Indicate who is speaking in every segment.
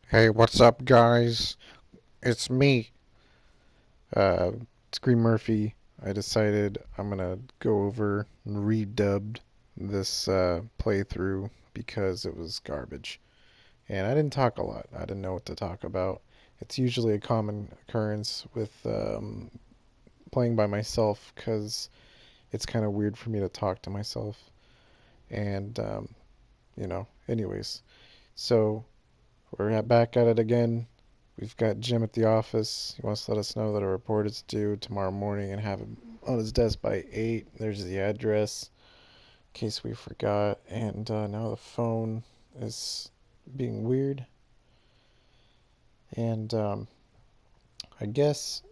Speaker 1: Hey, what's up, guys? It's me, uh, Scream Murphy. I decided I'm gonna go over and redubbed this playthrough because it was garbage. And I didn't talk a lot. I didn't know what to talk about. It's usually a common occurrence with playing by myself because it's kind of weird for me to talk to myself. And, anyways. So we're back at it again. We've got Jim at the office. He wants to let us know that a report is due tomorrow morning and have him on his desk by 8. There's the address in case we forgot. And now the phone is being weird. And I guess,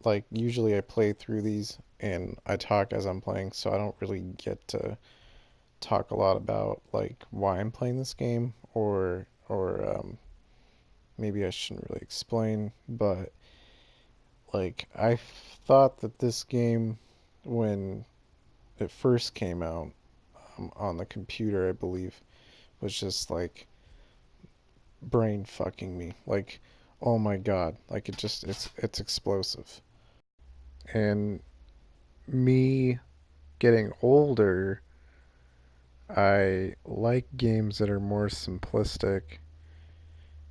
Speaker 1: like, usually I play through these and I talk as I'm playing, so I don't really get to talk a lot about, like, why I'm playing this game or maybe I shouldn't really explain, but like I thought that this game, when it first came out on the computer, I believe, was just like brain fucking me. Like, oh my god, like it's explosive. And me getting older, I like games that are more simplistic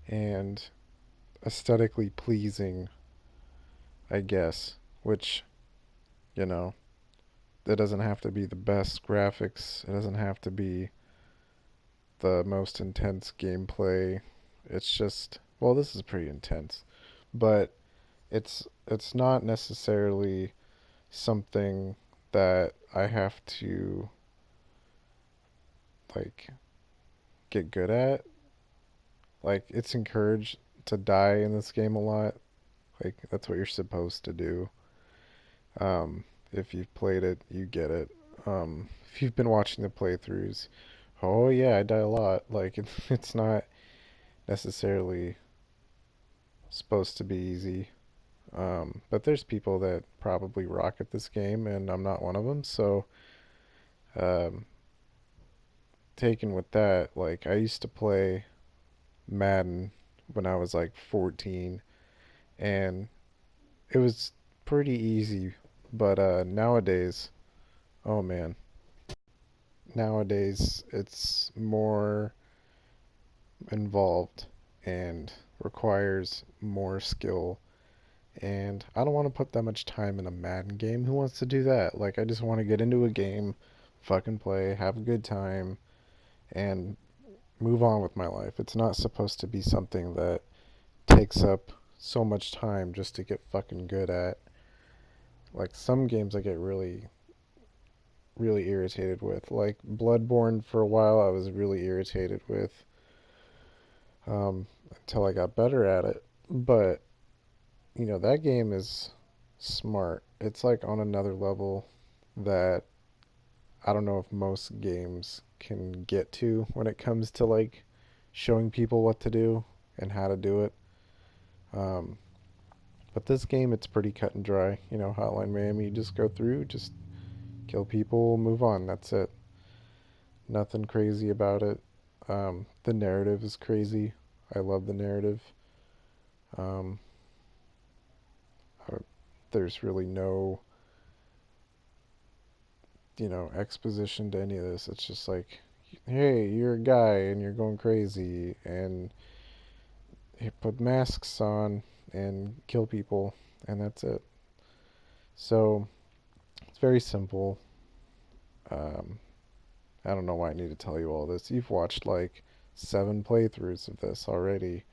Speaker 1: and aesthetically pleasing, I guess, which, you know, it doesn't have to be the best graphics. It doesn't have to be the most intense gameplay. It's just, well, this is pretty intense, but it's not necessarily something that I have to like get good at. Like it's encouraged to die in this game a lot. Like that's what you're supposed to do. If you've played it, you get it. If you've been watching the playthroughs, oh yeah, I die a lot. Like it's not necessarily supposed to be easy. But there's people that probably rock at this game, and I'm not one of them. So, um, taken with that, like I used to play Madden when I was like 14, and it was pretty easy. But nowadays, oh man, nowadays it's more involved and requires more skill. And I don't want to put that much time in a Madden game. Who wants to do that? Like, I just want to get into a game, fucking play, have a good time, and move on with my life. It's not supposed to be something that takes up so much time just to get fucking good at. Like, some games I get really, really irritated with. Like, Bloodborne for a while, I was really irritated with until I got better at it. But, that game is smart. It's like on another level that I don't know if most games can get to when it comes to like showing people what to do and how to do it. Um, but this game, it's pretty cut and dry. Hotline Miami, you just go through, just kill people, move on. That's it. Nothing crazy about it. The narrative is crazy. I love the narrative. Um, there's really no, exposition to any of this. It's just like, hey, you're a guy and you're going crazy, and put masks on and kill people, and that's it. So it's very simple. Um, I don't know why I need to tell you all this. You've watched like 7 playthroughs of this already,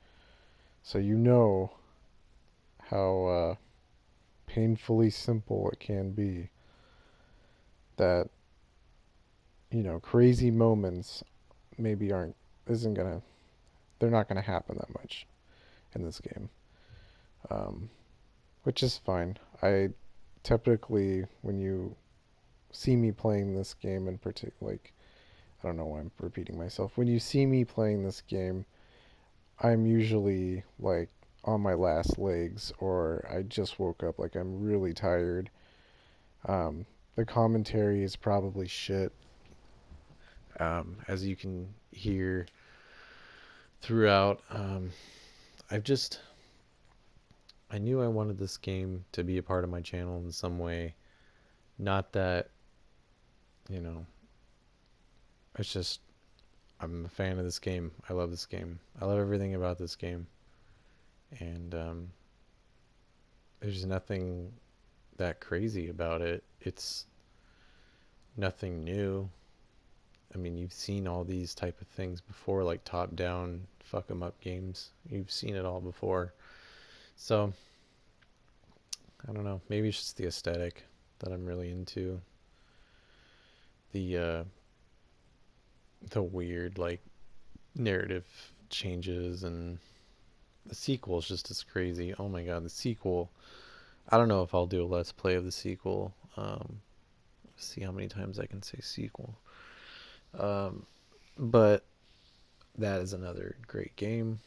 Speaker 1: so you know how painfully simple it can be. That crazy moments maybe aren't isn't gonna they're not gonna happen that much in this game, um, which is fine. I typically when you see me playing this game in particular, like I don't know why I'm repeating myself. When you see me playing this game, I'm usually like on my last legs or I just woke up, like I'm really tired. Um, the commentary is probably shit. As you can hear, throughout. I've just I knew I wanted this game to be a part of my channel in some way. Not that, you know, it's just I'm a fan of this game. I love this game. I love everything about this game. And there's nothing that crazy about it. It's nothing new. I mean, you've seen all these type of things before, like top-down fuck 'em up games. You've seen it all before. So, I don't know. Maybe it's just the aesthetic that I'm really into. The weird like narrative changes, and the sequel is just as crazy. Oh my god, the sequel. I don't know if I'll do a let's play of the sequel. See how many times I can say sequel. Um, but that is another great game,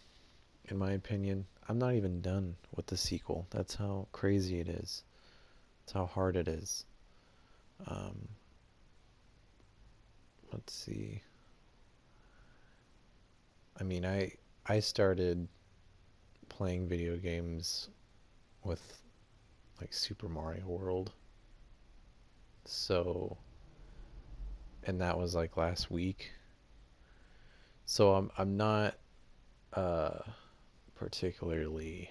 Speaker 1: in my opinion. I'm not even done with the sequel. That's how crazy it is. That's how hard it is. Um, let's see. I mean, I started playing video games with like Super Mario World. So, and that was like last week. So I'm not uh particularly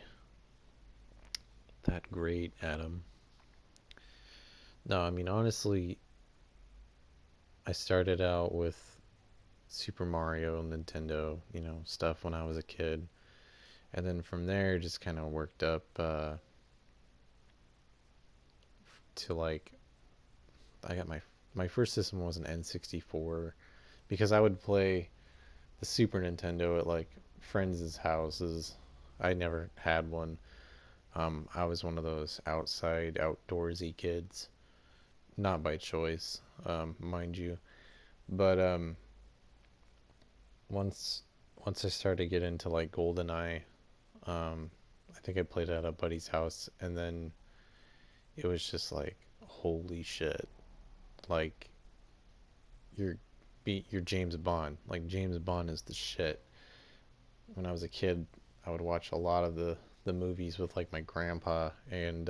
Speaker 1: that great at them. No, I mean honestly, I started out with Super Mario, Nintendo, stuff when I was a kid. And then from there just kind of worked up to like I got my first system was an N64 because I would play the Super Nintendo at like friends' houses. I never had one. I was one of those outside, outdoorsy kids, not by choice, mind you. But once once I started to get into like GoldenEye, I think I played at a buddy's house, and then it was just like, holy shit! Like you're you're James Bond. Like James Bond is the shit. When I was a kid, I would watch a lot of the movies with like my grandpa, and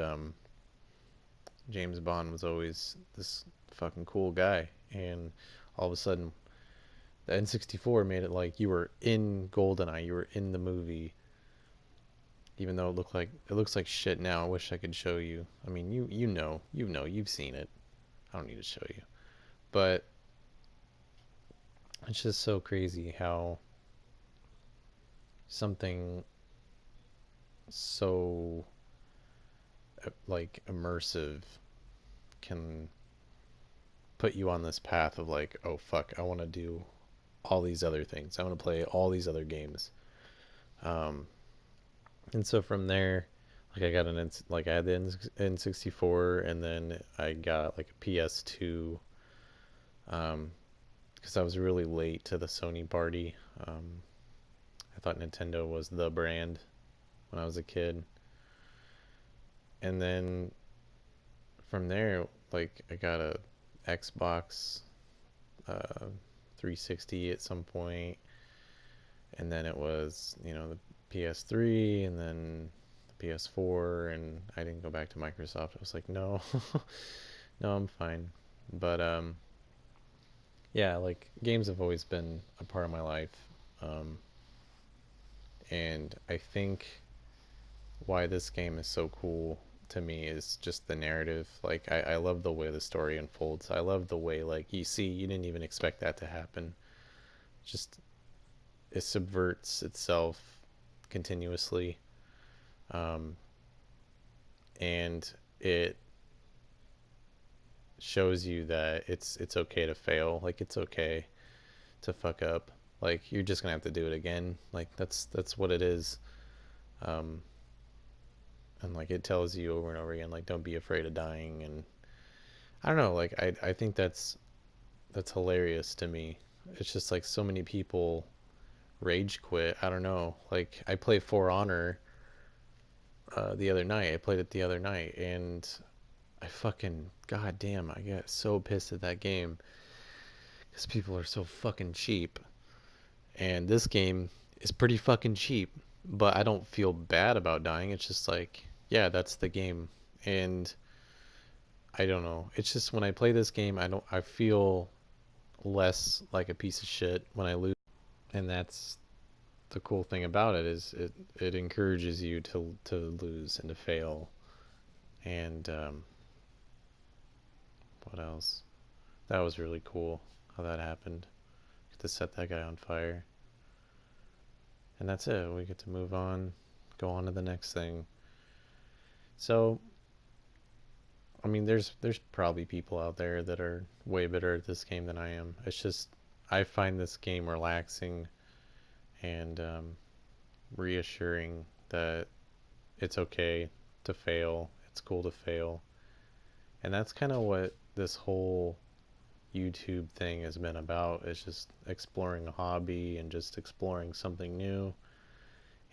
Speaker 1: James Bond was always this fucking cool guy. And all of a sudden, the N64 made it like you were in GoldenEye, you were in the movie, even though it looks like shit now. I wish I could show you. I mean, you've seen it. I don't need to show you, but it's just so crazy how something so like immersive can put you on this path of like, oh fuck, I want to do all these other things. I want to play all these other games. Um, and so from there, like like I had the N64, and then I got like a PS2. Because I was really late to the Sony party. I thought Nintendo was the brand when I was a kid, and then from there, like I got a Xbox uh, 360 at some point, and then it was the PS3, and then the PS4, and I didn't go back to Microsoft. I was like, no, no, I'm fine. But yeah, like games have always been a part of my life, um, and I think why this game is so cool to me is just the narrative. Like I love the way the story unfolds. I love the way like you didn't even expect that to happen. Just it subverts itself continuously, um, and it shows you that it's okay to fail. Like it's okay to fuck up. Like you're just gonna have to do it again. Like that's what it is. Um, and like it tells you over and over again, like don't be afraid of dying. And I don't know. Like I think that's hilarious to me. It's just like so many people rage quit. I don't know. Like I played For Honor the other night. I played it the other night, and I fucking goddamn, I get so pissed at that game because people are so fucking cheap. And this game
Speaker 2: is pretty fucking cheap. But I don't feel bad about dying. It's just like, yeah, that's the game. And I don't know. It's just when I play this game, I feel less like a piece of shit when I lose. And that's the cool thing about it is it encourages you to lose and to fail. And what else? That was really cool how that happened. Get to set that guy on fire. And that's it. We get to move on, go on to the next thing. So, I mean, there's probably people out there that are way better at this game than I am. It's just I find this game relaxing and reassuring that it's okay to fail. It's cool to fail, and that's kind of what this whole YouTube thing has been about. Is just exploring a hobby and just exploring something new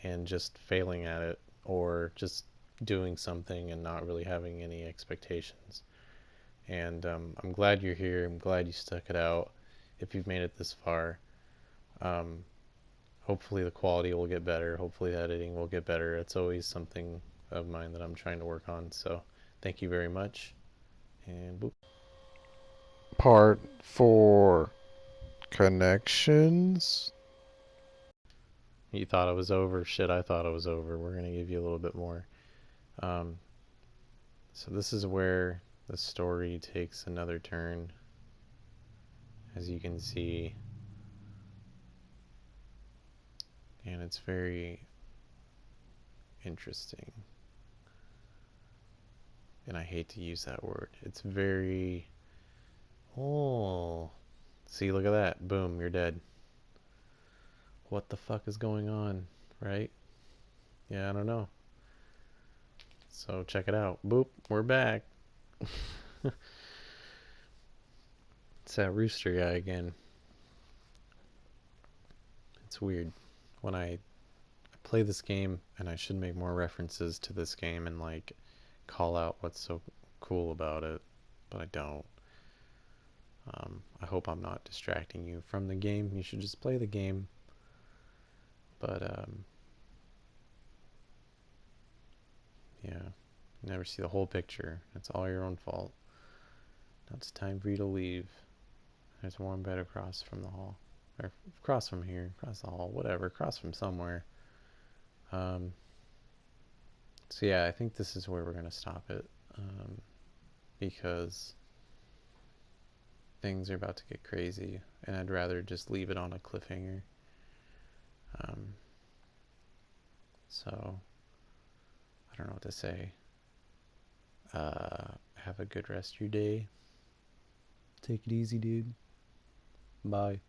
Speaker 2: and just failing at it or just doing something and not really having any expectations. And I'm glad you're here. I'm glad you stuck it out. If you've made it this far, um, hopefully the quality will get better. Hopefully the editing will get better. It's always something of mine that I'm trying to work on. So thank you very much. And boop.
Speaker 1: Part 4, connections.
Speaker 2: You thought it was over. Shit, I thought it was over. We're going to give you a little bit more. Um, so this is where the story takes another turn. As you can see, and it's very interesting. And I hate to use that word. It's very. Oh. See, look at that. Boom, you're dead. What the fuck is going on? Right? Yeah, I don't know. So check it out. Boop, we're back. It's that rooster guy again. It's weird. When I play this game, and I should make more references to this game and like call out what's so cool about it, but I don't. I hope I'm not distracting you from the game. You should just play the game. But yeah, you never see the whole picture. It's all your own fault. Now it's time for you to leave. There's a warm bed across from the hall. Or across from here, across the hall, whatever, across from somewhere. Um, so yeah, I think this is where we're gonna stop it. Because things are about to get crazy, and I'd rather just leave it on a cliffhanger. Um, so I don't know what to say. Have a good rest of your day. Take it easy, dude. Bye.